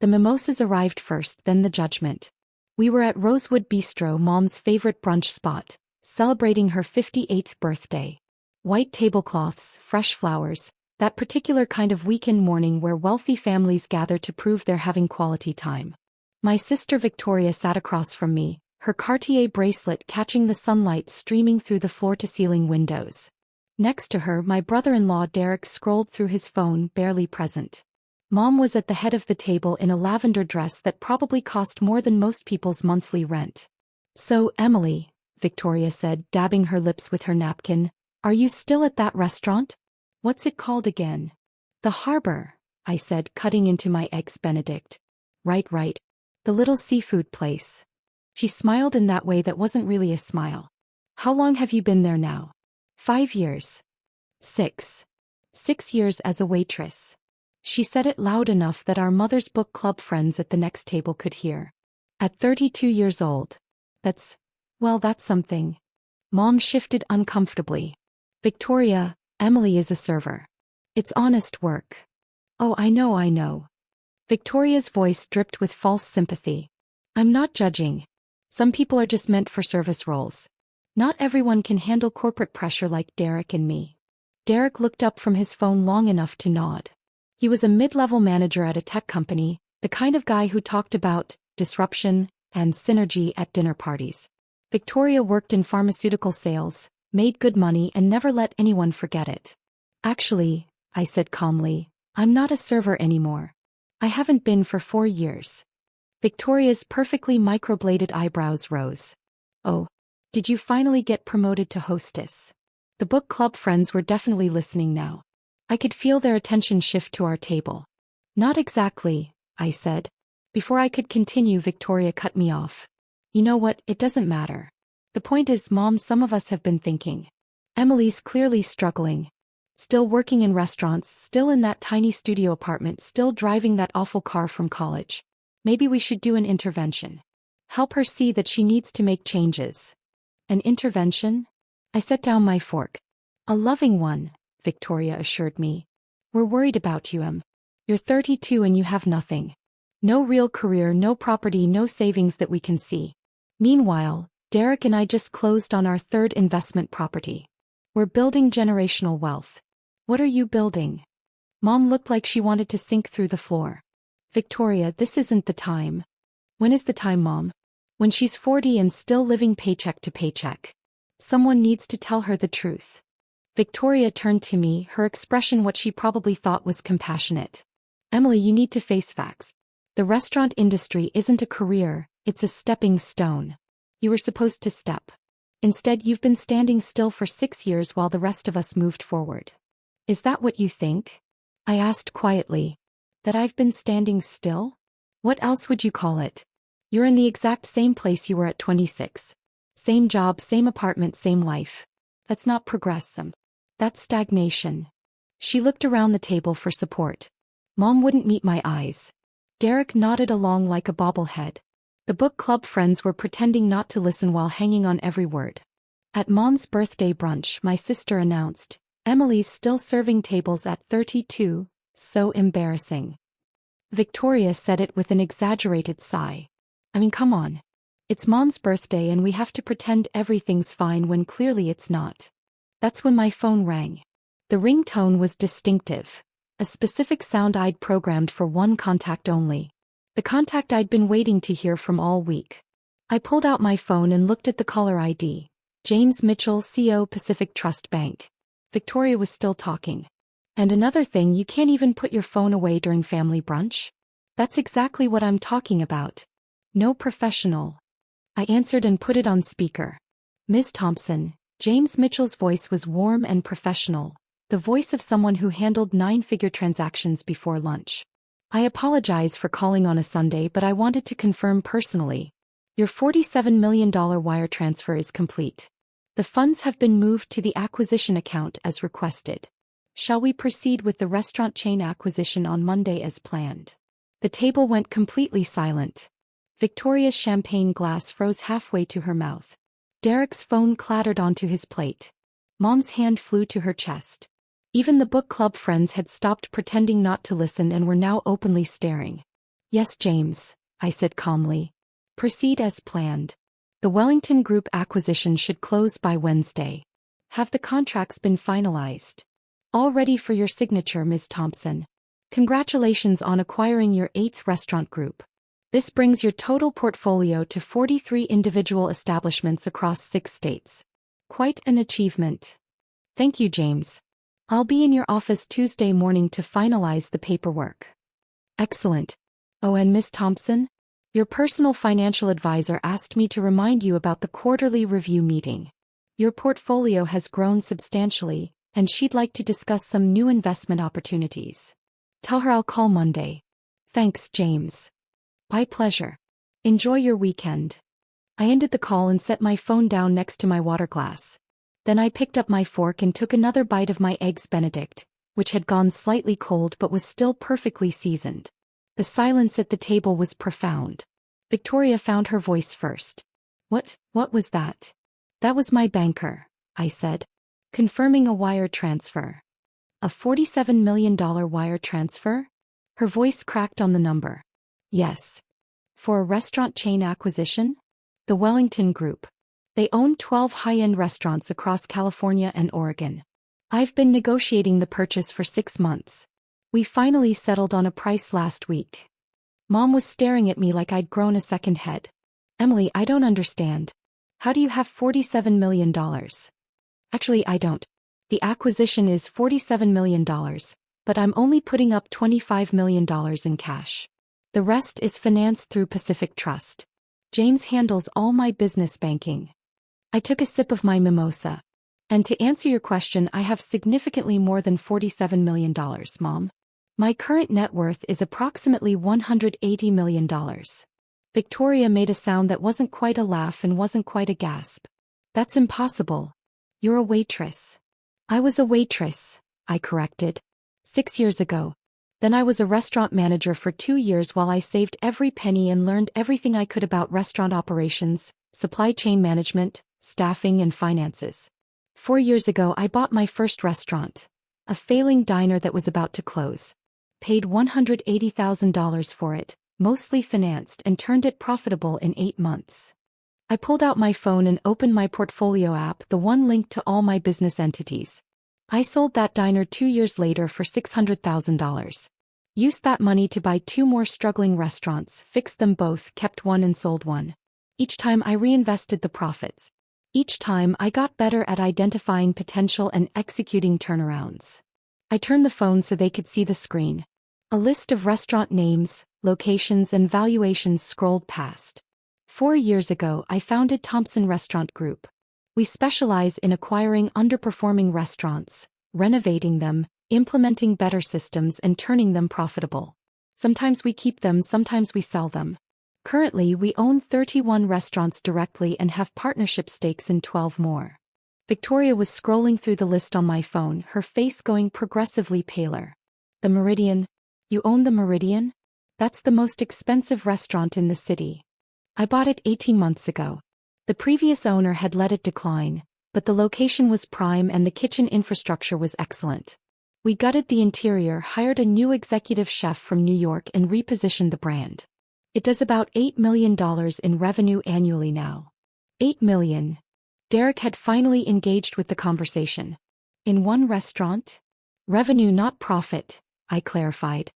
The mimosas arrived first, then the judgment. We were at Rosewood Bistro, Mom's favorite brunch spot, celebrating her 58th birthday. White tablecloths, fresh flowers, that particular kind of weekend morning where wealthy families gather to prove they're having quality time. My sister Victoria sat across from me, her Cartier bracelet catching the sunlight streaming through the floor-to-ceiling windows. Next to her, my brother-in-law Derek scrolled through his phone, barely present. Mom was at the head of the table in a lavender dress that probably cost more than most people's monthly rent. "So, Emily," Victoria said, dabbing her lips with her napkin, "are you still at that restaurant? What's it called again?" "The Harbor," I said, cutting into my eggs Benedict. Right. The little seafood place." She smiled in that way that wasn't really a smile. "How long have you been there now?" 5 years. 6. 6 years as a waitress." She said it loud enough that our mother's book club friends at the next table could hear. "At 32 years old. That's something." Mom shifted uncomfortably. "Victoria, Emily is a server. It's honest work." "Oh, I know." Victoria's voice dripped with false sympathy. "I'm not judging. Some people are just meant for service roles. Not everyone can handle corporate pressure like Derek and me." Derek looked up from his phone long enough to nod. He was a mid-level manager at a tech company, the kind of guy who talked about disruption and synergy at dinner parties. Victoria worked in pharmaceutical sales, made good money, and never let anyone forget it. "Actually," I said calmly, "I'm not a server anymore. I haven't been for 4 years. Victoria's perfectly microbladed eyebrows rose. "Oh, did you finally get promoted to hostess?" The book club friends were definitely listening now. I could feel their attention shift to our table. "Not exactly," I said. Before I could continue, Victoria cut me off. "You know what, it doesn't matter. The point is, Mom, some of us have been thinking. Emily's clearly struggling. Still working in restaurants, still in that tiny studio apartment, still driving that awful car from college. Maybe we should do an intervention. Help her see that she needs to make changes." "An intervention?" I set down my fork. "A loving one," Victoria assured me. "We're worried about you, Em. You're 32 and you have nothing. No real career, no property, no savings that we can see. Meanwhile, Derek and I just closed on our 3rd investment property. We're building generational wealth." "What are you building?" Mom looked like she wanted to sink through the floor. "Victoria, this isn't the time." "When is the time, Mom?" "When she's 40 and still living paycheck to paycheck. Someone needs to tell her the truth." Victoria turned to me, her expression what she probably thought was compassionate. "Emily, you need to face facts. The restaurant industry isn't a career, it's a stepping stone. You were supposed to step. Instead, you've been standing still for 6 years while the rest of us moved forward." "Is that what you think?" I asked quietly. "That I've been standing still? What else would you call it? You're in the exact same place you were at 26. Same job, same apartment, same life. That's not progress, that's stagnation." She looked around the table for support. Mom wouldn't meet my eyes. Derek nodded along like a bobblehead. The book club friends were pretending not to listen while hanging on every word. At Mom's birthday brunch, my sister announced, "Emily's still serving tables at 32, so embarrassing." Victoria said it with an exaggerated sigh. "I mean, come on. It's Mom's birthday and we have to pretend everything's fine when clearly it's not." That's when my phone rang. The ringtone was distinctive. A specific sound I'd programmed for one contact only. The contact I'd been waiting to hear from all week. I pulled out my phone and looked at the caller ID. James Mitchell, CO, Pacific Trust Bank. Victoria was still talking. "And another thing, you can't even put your phone away during family brunch?" "That's exactly what I'm talking about. No professional." I answered and put it on speaker. "Ms. Thompson." James Mitchell's voice was warm and professional, the voice of someone who handled 9-figure transactions before lunch. "I apologize for calling on a Sunday, but I wanted to confirm personally. Your $47 million wire transfer is complete. The funds have been moved to the acquisition account as requested. Shall we proceed with the restaurant chain acquisition on Monday as planned?" The table went completely silent. Victoria's champagne glass froze halfway to her mouth. Derek's phone clattered onto his plate. Mom's hand flew to her chest. Even the book club friends had stopped pretending not to listen and were now openly staring. Yes, James, I said calmly. Proceed as planned. The Wellington Group acquisition should close by Wednesday. Have the contracts been finalized? All ready for your signature, Ms. Thompson. Congratulations on acquiring your 8th restaurant group. This brings your total portfolio to 43 individual establishments across 6 states. Quite an achievement. Thank you, James. I'll be in your office Tuesday morning to finalize the paperwork. Excellent. Oh, and Ms. Thompson? Your personal financial advisor asked me to remind you about the quarterly review meeting. Your portfolio has grown substantially, and she'd like to discuss some new investment opportunities. Tell her I'll call Monday. Thanks, James. My pleasure. Enjoy your weekend. I ended the call and set my phone down next to my water glass. Then I picked up my fork and took another bite of my Eggs Benedict, which had gone slightly cold but was still perfectly seasoned. The silence at the table was profound. Victoria found her voice first. What was that? That was my banker, I said. Confirming a wire transfer. A $47 million wire transfer? Her voice cracked on the number. Yes. For a restaurant chain acquisition? The Wellington Group. They own 12 high-end restaurants across California and Oregon. I've been negotiating the purchase for 6 months. We finally settled on a price last week. Mom was staring at me like I'd grown a second head. Emily, I don't understand. How do you have $47 million? Actually, I don't. The acquisition is $47 million, but I'm only putting up $25 million in cash. The rest is financed through Pacific Trust. James handles all my business banking. I took a sip of my mimosa. And to answer your question, I have significantly more than $47 million, Mom. My current net worth is approximately $180 million. Victoria made a sound that wasn't quite a laugh and wasn't quite a gasp. That's impossible. You're a waitress. I was a waitress, I corrected. 6 years ago. Then I was a restaurant manager for 2 years while I saved every penny and learned everything I could about restaurant operations, supply chain management, staffing and finances. 4 years ago I bought my first restaurant. A failing diner that was about to close. Paid $180,000 for it, mostly financed, and turned it profitable in 8 months. I pulled out my phone and opened my portfolio app, the one linked to all my business entities. I sold that diner 2 years later for $600,000. Used that money to buy 2 more struggling restaurants, fixed them both, kept one and sold one. Each time I reinvested the profits. Each time I got better at identifying potential and executing turnarounds. I turned the phone so they could see the screen. A list of restaurant names, locations and valuations scrolled past. 4 years ago I founded Thompson Restaurant Group. We specialize in acquiring underperforming restaurants, renovating them, implementing better systems and turning them profitable. Sometimes we keep them, sometimes we sell them. Currently we own 31 restaurants directly and have partnership stakes in 12 more. Victoria was scrolling through the list on my phone, her face going progressively paler. The Meridian. You own the Meridian? That's the most expensive restaurant in the city. I bought it 18 months ago. The previous owner had let it decline, but the location was prime and the kitchen infrastructure was excellent. We gutted the interior, hired a new executive chef from New York and repositioned the brand. It does about $8 million in revenue annually now. $8 million. Derek had finally engaged with the conversation. In one restaurant? Revenue, not profit, I clarified.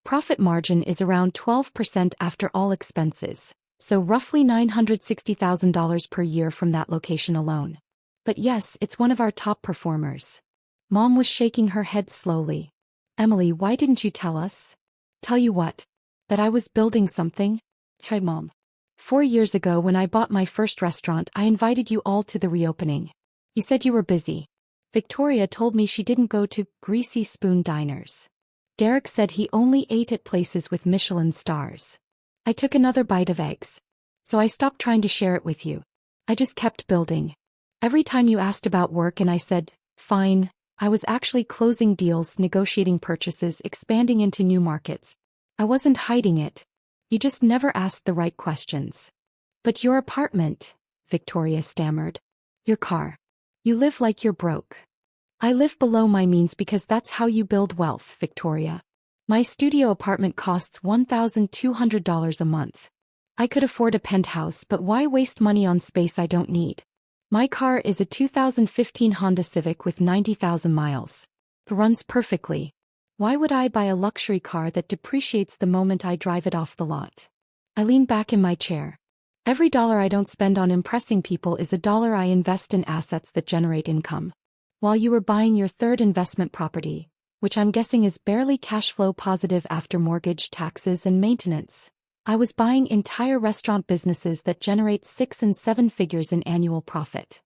Profit margin is around 12% after all expenses, so roughly $960,000 per year from that location alone. But yes, it's one of our top performers. Mom was shaking her head slowly. Emily, why didn't you tell us? Tell you what? That I was building something? Hi, Mom. 4 years ago when I bought my first restaurant, I invited you all to the reopening. You said you were busy. Victoria told me she didn't go to greasy spoon diners. Derek said he only ate at places with Michelin stars. I took another bite of eggs. So I stopped trying to share it with you. I just kept building. Every time you asked about work and I said, fine, I was actually closing deals, negotiating purchases, expanding into new markets. I wasn't hiding it. You just never asked the right questions. But your apartment, Victoria stammered. Your car. You live like you're broke. I live below my means because that's how you build wealth, Victoria. My studio apartment costs $1,200 a month. I could afford a penthouse, but why waste money on space I don't need? My car is a 2015 Honda Civic with 90,000 miles. It runs perfectly. Why would I buy a luxury car that depreciates the moment I drive it off the lot? I lean back in my chair. Every dollar I don't spend on impressing people is a dollar I invest in assets that generate income. While you were buying your third investment property, which I'm guessing is barely cash flow positive after mortgage, taxes, and maintenance, I was buying entire restaurant businesses that generate 6 and 7 figures in annual profit.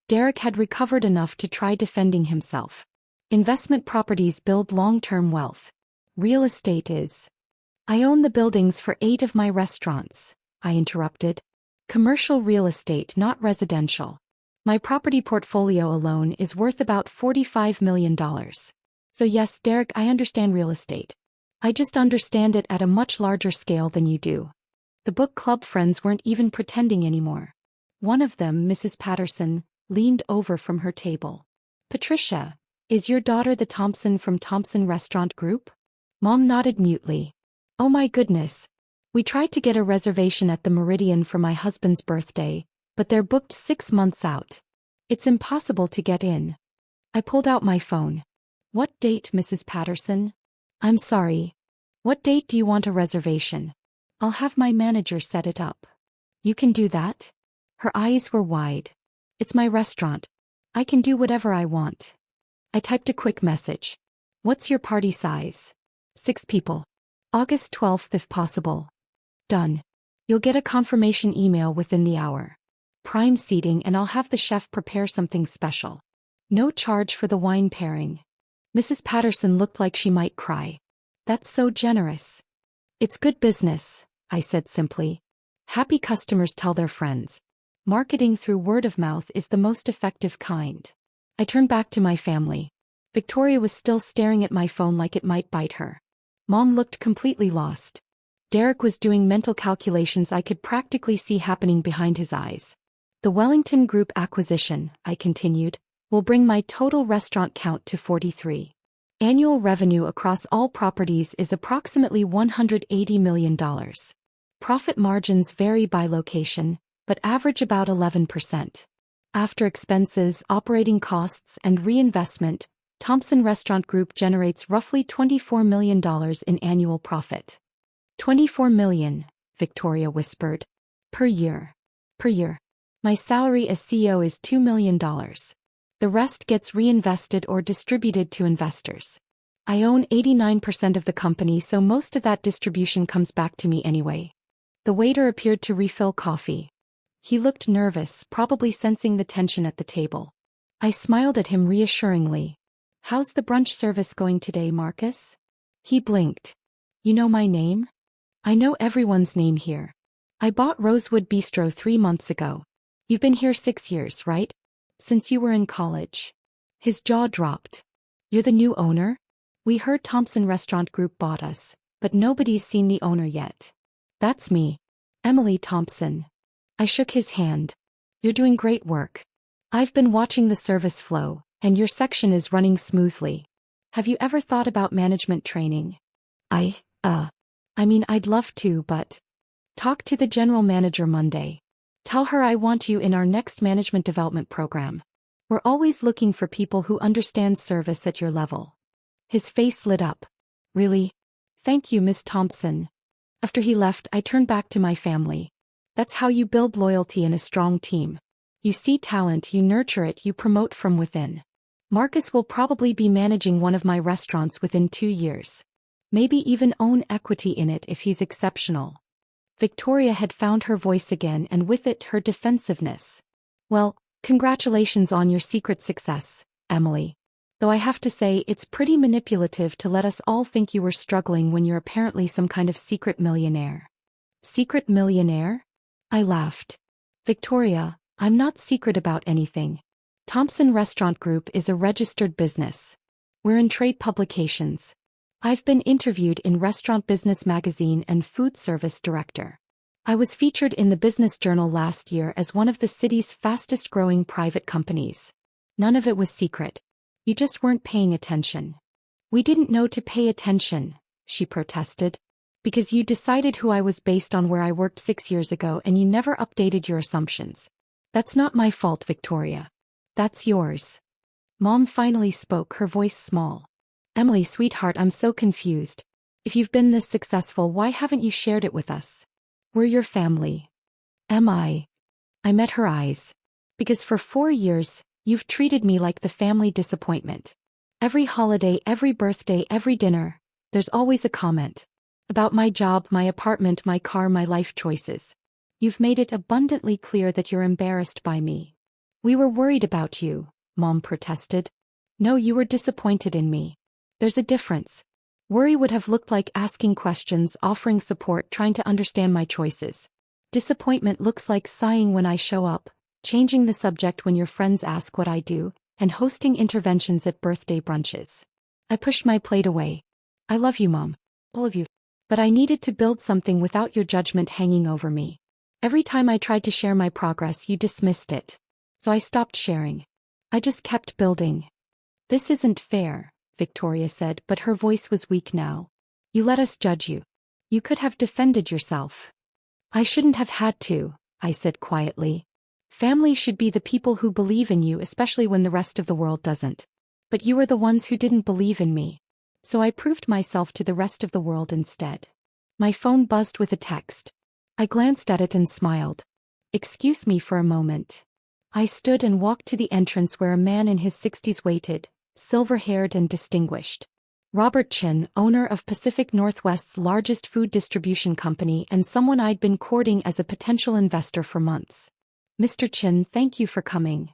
Derek had recovered enough to try defending himself. Investment properties build long-term wealth. Real estate is. I own the buildings for 8 of my restaurants, I interrupted. Commercial real estate, not residential. My property portfolio alone is worth about $45 million. So yes, Derek, I understand real estate. I just understand it at a much larger scale than you do. The book club friends weren't even pretending anymore. One of them, Mrs. Patterson, leaned over from her table. Patricia, is your daughter the Thompson from Thompson Restaurant Group? Mom nodded mutely. Oh my goodness. We tried to get a reservation at the Meridian for my husband's birthday, but they're booked 6 months out. It's impossible to get in. I pulled out my phone. What date, Mrs. Patterson? I'm sorry. What date do you want a reservation? I'll have my manager set it up. You can do that? Her eyes were wide. It's my restaurant. I can do whatever I want. I typed a quick message. What's your party size? 6 people. August 12th if possible. Done. You'll get a confirmation email within the hour. Prime seating, and I'll have the chef prepare something special. No charge for the wine pairing. Mrs. Patterson looked like she might cry. That's so generous. It's good business, I said simply. Happy customers tell their friends. Marketing through word of mouth is the most effective kind. I turned back to my family. Victoria was still staring at my phone like it might bite her. Mom looked completely lost. Derek was doing mental calculations I could practically see happening behind his eyes. The Wellington Group acquisition, I continued, will bring my total restaurant count to 43. Annual revenue across all properties is approximately $180 million. Profit margins vary by location, but average about 11%. After expenses, operating costs, and reinvestment, Thompson Restaurant Group generates roughly $24 million in annual profit. $24 million, Victoria whispered. Per year. Per year. My salary as CEO is $2 million. The rest gets reinvested or distributed to investors. I own 89% of the company, so most of that distribution comes back to me anyway. The waiter appeared to refill coffee. He looked nervous, probably sensing the tension at the table. I smiled at him reassuringly. How's the brunch service going today, Marcus? He blinked. You know my name? I know everyone's name here. I bought Rosewood Bistro 3 months ago. You've been here 6 years, right? Since you were in college. His jaw dropped. You're the new owner? We heard Thompson Restaurant Group bought us, but nobody's seen the owner yet. That's me. Emily Thompson. I shook his hand. You're doing great work. I've been watching the service flow, and your section is running smoothly. Have you ever thought about management training? I'd love to, but... Talk to the general manager Monday. Tell her I want you in our next management development program. We're always looking for people who understand service at your level. His face lit up. Really? Thank you, Miss Thompson. After he left, I turned back to my family. That's how you build loyalty in a strong team. You see talent, you nurture it, you promote from within. Marcus will probably be managing one of my restaurants within 2 years. Maybe even own equity in it if he's exceptional. Victoria had found her voice again, and with it her defensiveness. Well, congratulations on your secret success, Emily. Though I have to say it's pretty manipulative to let us all think you were struggling when you're apparently some kind of secret millionaire. Secret millionaire? I laughed. Victoria, I'm not secret about anything. Thompson Restaurant Group is a registered business. We're in trade publications. I've been interviewed in Restaurant Business Magazine and Food Service Director. I was featured in the Business Journal last year as one of the city's fastest-growing private companies. None of it was secret. You just weren't paying attention. We didn't know to pay attention, she protested. Because you decided who I was based on where I worked 6 years ago and you never updated your assumptions. That's not my fault, Victoria. That's yours. Mom finally spoke, her voice small. Emily, sweetheart, I'm so confused. If you've been this successful, why haven't you shared it with us? We're your family. Am I? I met her eyes. Because for 4 years, you've treated me like the family disappointment. Every holiday, every birthday, every dinner, there's always a comment. About my job, my apartment, my car, my life choices. You've made it abundantly clear that you're embarrassed by me. We were worried about you, Mom protested. No, you were disappointed in me. There's a difference. Worry would have looked like asking questions, offering support, trying to understand my choices. Disappointment looks like sighing when I show up, changing the subject when your friends ask what I do, and hosting interventions at birthday brunches. I pushed my plate away. I love you, Mom. All of you. But I needed to build something without your judgment hanging over me. Every time I tried to share my progress, you dismissed it. So I stopped sharing. I just kept building. This isn't fair, Victoria said, but her voice was weak now. You let us judge you. You could have defended yourself. I shouldn't have had to, I said quietly. Family should be the people who believe in you, especially when the rest of the world doesn't. But you were the ones who didn't believe in me. So I proved myself to the rest of the world instead. My phone buzzed with a text. I glanced at it and smiled. Excuse me for a moment. I stood and walked to the entrance where a man in his 60s waited, silver-haired and distinguished. Robert Chin, owner of Pacific Northwest's largest food distribution company and someone I'd been courting as a potential investor for months. Mr. Chin, thank you for coming.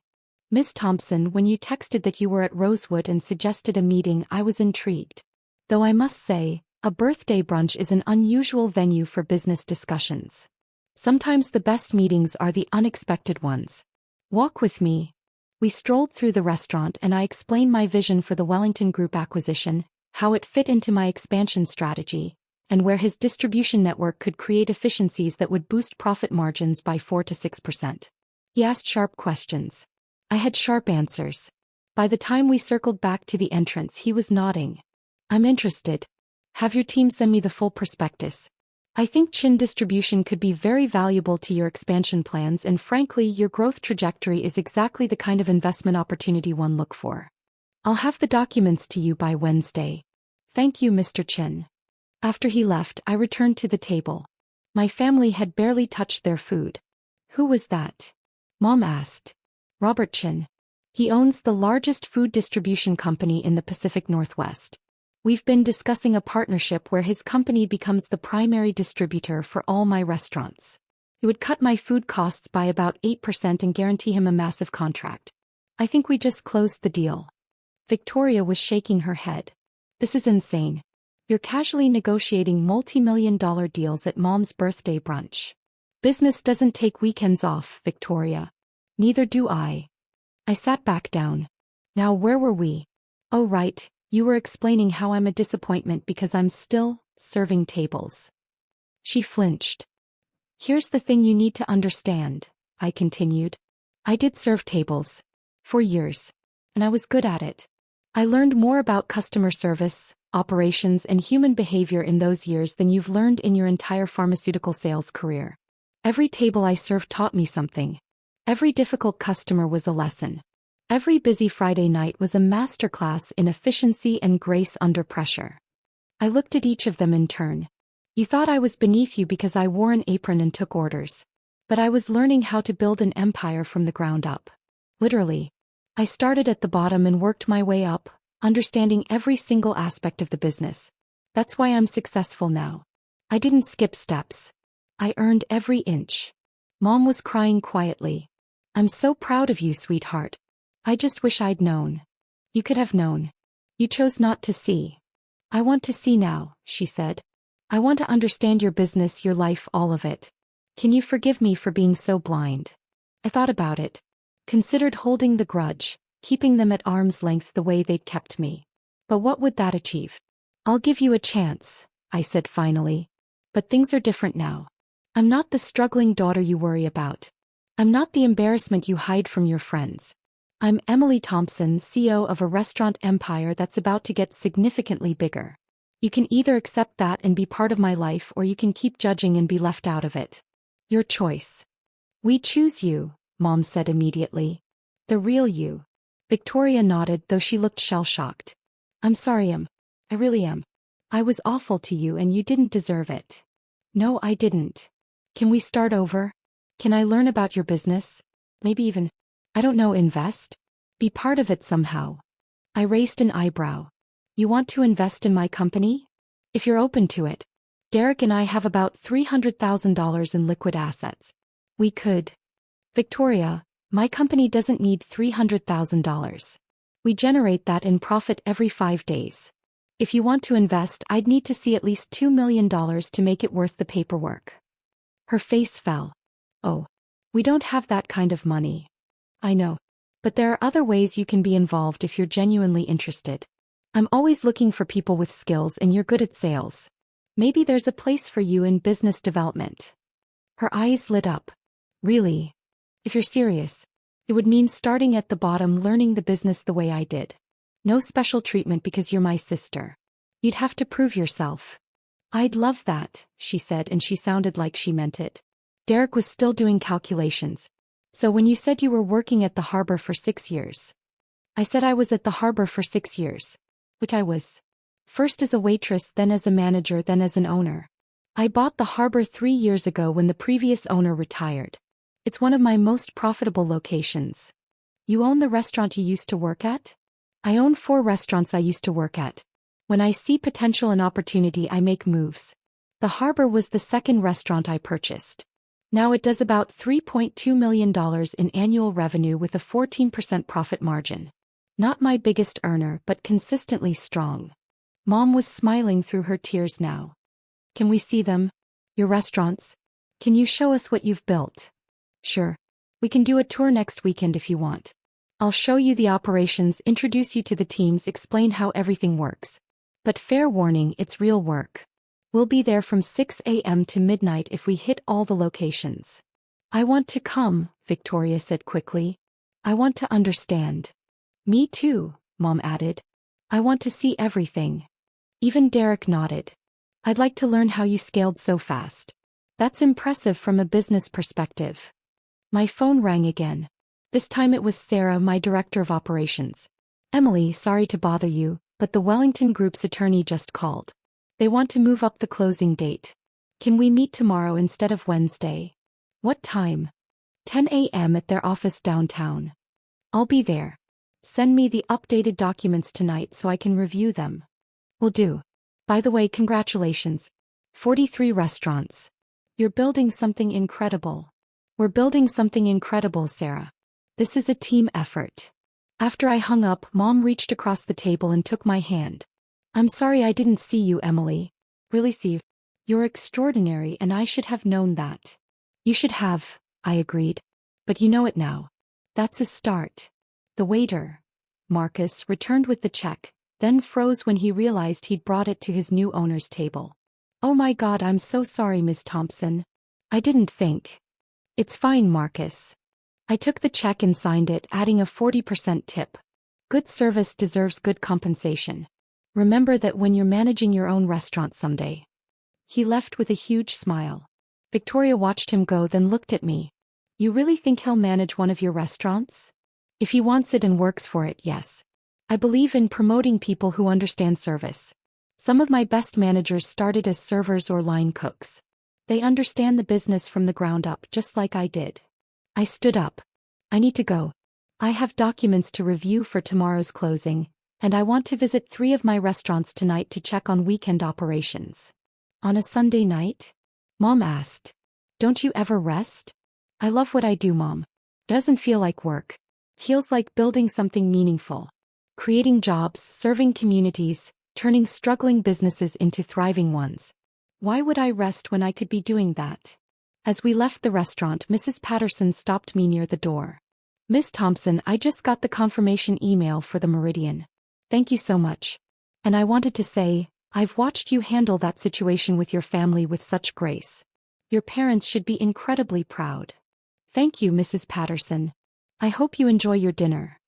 Miss Thompson, when you texted that you were at Rosewood and suggested a meeting, I was intrigued. Though I must say, a birthday brunch is an unusual venue for business discussions. Sometimes the best meetings are the unexpected ones. Walk with me. We strolled through the restaurant and I explained my vision for the Wellington Group acquisition, how it fit into my expansion strategy, and where his distribution network could create efficiencies that would boost profit margins by 4 to 6%. He asked sharp questions. I had sharp answers. By the time we circled back to the entrance, he was nodding. I'm interested. Have your team send me the full prospectus. I think Chin Distribution could be very valuable to your expansion plans, and frankly, your growth trajectory is exactly the kind of investment opportunity one look for. I'll have the documents to you by Wednesday. Thank you, Mr. Chin. After he left, I returned to the table. My family had barely touched their food. Who was that? Mom asked. Robert Chin. He owns the largest food distribution company in the Pacific Northwest. We've been discussing a partnership where his company becomes the primary distributor for all my restaurants. It would cut my food costs by about 8% and guarantee him a massive contract. I think we just closed the deal. Victoria was shaking her head. This is insane. You're casually negotiating multi-million-dollar deals at Mom's birthday brunch. Business doesn't take weekends off, Victoria. Neither do I. I sat back down. Now where were we? Oh right, you were explaining how I'm a disappointment because I'm still serving tables. She flinched. Here's the thing you need to understand, I continued. I did serve tables. For years. And I was good at it. I learned more about customer service, operations, and human behavior in those years than you've learned in your entire pharmaceutical sales career. Every table I served taught me something. Every difficult customer was a lesson. Every busy Friday night was a masterclass in efficiency and grace under pressure. I looked at each of them in turn. You thought I was beneath you because I wore an apron and took orders. But I was learning how to build an empire from the ground up. Literally. I started at the bottom and worked my way up, understanding every single aspect of the business. That's why I'm successful now. I didn't skip steps. I earned every inch. Mom was crying quietly. I'm so proud of you, sweetheart. I just wish I'd known. You could have known. You chose not to see. I want to see now, she said. I want to understand your business, your life, all of it. Can you forgive me for being so blind? I thought about it. Considered holding the grudge, keeping them at arm's length the way they'd kept me. But what would that achieve? I'll give you a chance, I said finally. But things are different now. I'm not the struggling daughter you worry about. I'm not the embarrassment you hide from your friends. I'm Emily Thompson, CEO of a restaurant empire that's about to get significantly bigger. You can either accept that and be part of my life, or you can keep judging and be left out of it. Your choice. We choose you, Mom said immediately. The real you. Victoria nodded, though she looked shell-shocked. I'm sorry, I really am. I was awful to you and you didn't deserve it. No, I didn't. Can we start over? Can I learn about your business? Maybe even, I don't know, invest? Be part of it somehow. I raised an eyebrow. You want to invest in my company? If you're open to it. Derek and I have about $300,000 in liquid assets. We could. Victoria, my company doesn't need $300,000. We generate that in profit every 5 days. If you want to invest, I'd need to see at least $2 million to make it worth the paperwork. Her face fell. Oh. We don't have that kind of money. I know. But there are other ways you can be involved if you're genuinely interested. I'm always looking for people with skills and you're good at sales. Maybe there's a place for you in business development. Her eyes lit up. Really? If you're serious, it would mean starting at the bottom, learning the business the way I did. No special treatment because you're my sister. You'd have to prove yourself. I'd love that, she said, and she sounded like she meant it. Derek was still doing calculations. So when you said you were working at the harbor for 6 years. I said I was at the harbor for 6 years. Which I was. First as a waitress, then as a manager, then as an owner. I bought the harbor 3 years ago when the previous owner retired. It's one of my most profitable locations. You own the restaurant you used to work at? I own 4 restaurants I used to work at. When I see potential and opportunity, I make moves. The harbor was the second restaurant I purchased. Now it does about $3.2 million in annual revenue with a 14% profit margin. Not my biggest earner, but consistently strong. Mom was smiling through her tears now. Can we see them? Your restaurants? Can you show us what you've built? Sure. We can do a tour next weekend if you want. I'll show you the operations, introduce you to the teams, explain how everything works. But fair warning, it's real work. We'll be there from 6 a.m. to midnight if we hit all the locations. I want to come, Victoria said quickly. I want to understand. Me too, Mom added. I want to see everything. Even Derek nodded. I'd like to learn how you scaled so fast. That's impressive from a business perspective. My phone rang again. This time it was Sarah, my director of operations. Emily, sorry to bother you, but the Wellington Group's attorney just called. They want to move up the closing date. Can we meet tomorrow instead of Wednesday? What time? 10 a.m. at their office downtown. I'll be there. Send me the updated documents tonight so I can review them. Will do. By the way, congratulations. 43 restaurants. You're building something incredible. We're building something incredible, Sarah. This is a team effort. After I hung up, Mom reached across the table and took my hand. I'm sorry I didn't see you, Emily. Really, see, you're extraordinary and I should have known that. You should have, I agreed. But you know it now. That's a start. The waiter, Marcus, returned with the check, then froze when he realized he'd brought it to his new owner's table. Oh my God, I'm so sorry, Miss Thompson. I didn't think. It's fine, Marcus. I took the check and signed it, adding a 40% tip. Good service deserves good compensation. Remember that when you're managing your own restaurant someday. He left with a huge smile. Victoria watched him go, then looked at me. You really think he'll manage one of your restaurants? If he wants it and works for it, yes. I believe in promoting people who understand service. Some of my best managers started as servers or line cooks. They understand the business from the ground up, just like I did. I stood up. I need to go. I have documents to review for tomorrow's closing, and I want to visit 3 of my restaurants tonight to check on weekend operations. On a Sunday night? Mom asked. Don't you ever rest? I love what I do, Mom. Doesn't feel like work. Feels like building something meaningful. Creating jobs, serving communities, turning struggling businesses into thriving ones. Why would I rest when I could be doing that? As we left the restaurant, Mrs. Patterson stopped me near the door. Miss Thompson, I just got the confirmation email for the Meridian. Thank you so much. And I wanted to say, I've watched you handle that situation with your family with such grace. Your parents should be incredibly proud. Thank you, Mrs. Patterson. I hope you enjoy your dinner.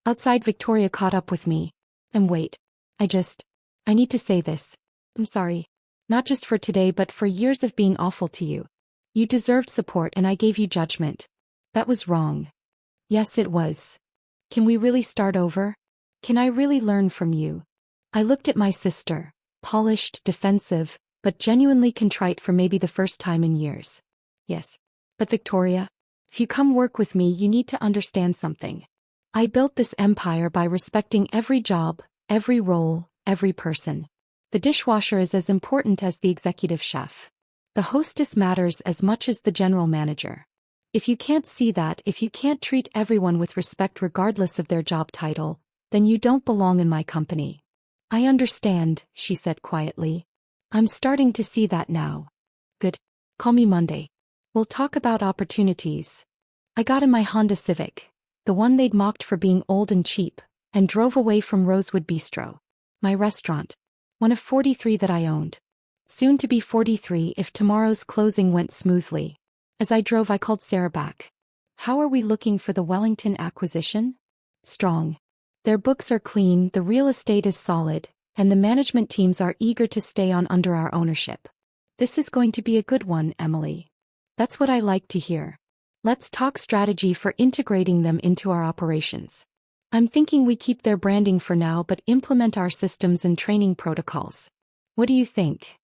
Outside, Victoria caught up with me. And wait. I need to say this. I'm sorry. Not just for today but for years of being awful to you. You deserved support and I gave you judgment. That was wrong. Yes, it was. Can we really start over? Can I really learn from you? I looked at my sister, polished, defensive, but genuinely contrite for maybe the first time in years. Yes. But Victoria, if you come work with me, you need to understand something. I built this empire by respecting every job, every role, every person. The dishwasher is as important as the executive chef. The hostess matters as much as the general manager. If you can't see that, if you can't treat everyone with respect regardless of their job title, then you don't belong in my company. I understand, she said quietly. I'm starting to see that now. Good. Call me Monday. We'll talk about opportunities. I got in my Honda Civic, the one they'd mocked for being old and cheap, and drove away from Rosewood Bistro. My restaurant. One of 43 that I owned. Soon to be 43 if tomorrow's closing went smoothly. As I drove, I called Sarah back. How are we looking for the Wellington acquisition? Strong. Their books are clean, the real estate is solid, and the management teams are eager to stay on under our ownership. This is going to be a good one, Emily. That's what I like to hear. Let's talk strategy for integrating them into our operations. I'm thinking we keep their branding for now but implement our systems and training protocols. What do you think?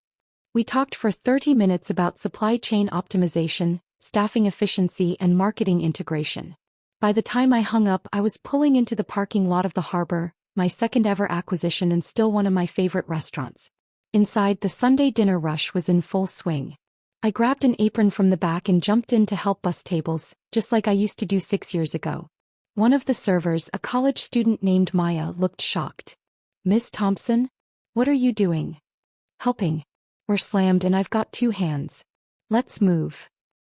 We talked for 30 minutes about supply chain optimization, staffing efficiency, and marketing integration. By the time I hung up, I was pulling into the parking lot of the harbor, my second ever acquisition and still one of my favorite restaurants. Inside, the Sunday dinner rush was in full swing. I grabbed an apron from the back and jumped in to help bus tables, just like I used to do 6 years ago. One of the servers, a college student named Maya, looked shocked. Miss Thompson? What are you doing? Helping. We're slammed and I've got 2 hands. Let's move.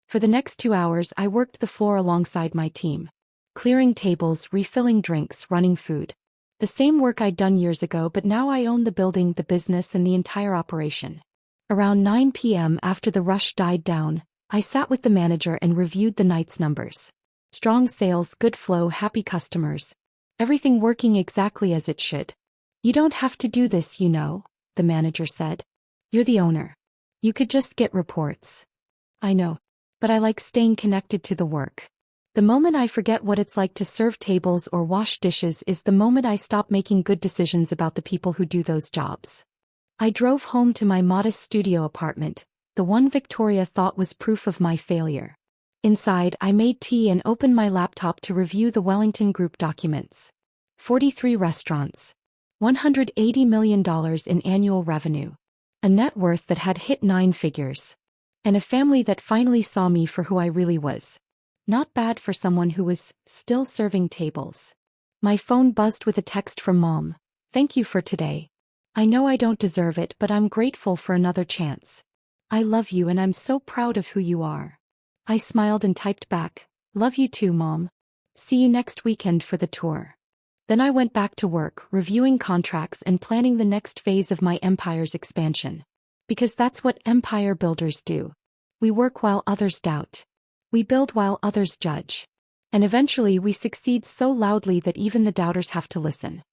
For the next 2 hours I worked the floor alongside my team. Clearing tables, refilling drinks, running food. The same work I'd done years ago, but now I own the building, the business, and the entire operation. Around 9 p.m. after the rush died down, I sat with the manager and reviewed the night's numbers. Strong sales, good flow, happy customers. Everything working exactly as it should. You don't have to do this, you know, the manager said. You're the owner. You could just get reports. I know. But I like staying connected to the work. The moment I forget what it's like to serve tables or wash dishes is the moment I stop making good decisions about the people who do those jobs. I drove home to my modest studio apartment, the one Victoria thought was proof of my failure. Inside, I made tea and opened my laptop to review the Wellington Group documents. 43 restaurants. $180 million in annual revenue. A net worth that had hit 9 figures. And a family that finally saw me for who I really was. Not bad for someone who was still serving tables. My phone buzzed with a text from Mom. Thank you for today. I know I don't deserve it, but I'm grateful for another chance. I love you and I'm so proud of who you are. I smiled and typed back, love you too, Mom. See you next weekend for the tour. Then I went back to work, reviewing contracts and planning the next phase of my empire's expansion. Because that's what empire builders do. We work while others doubt. We build while others judge. And eventually we succeed so loudly that even the doubters have to listen.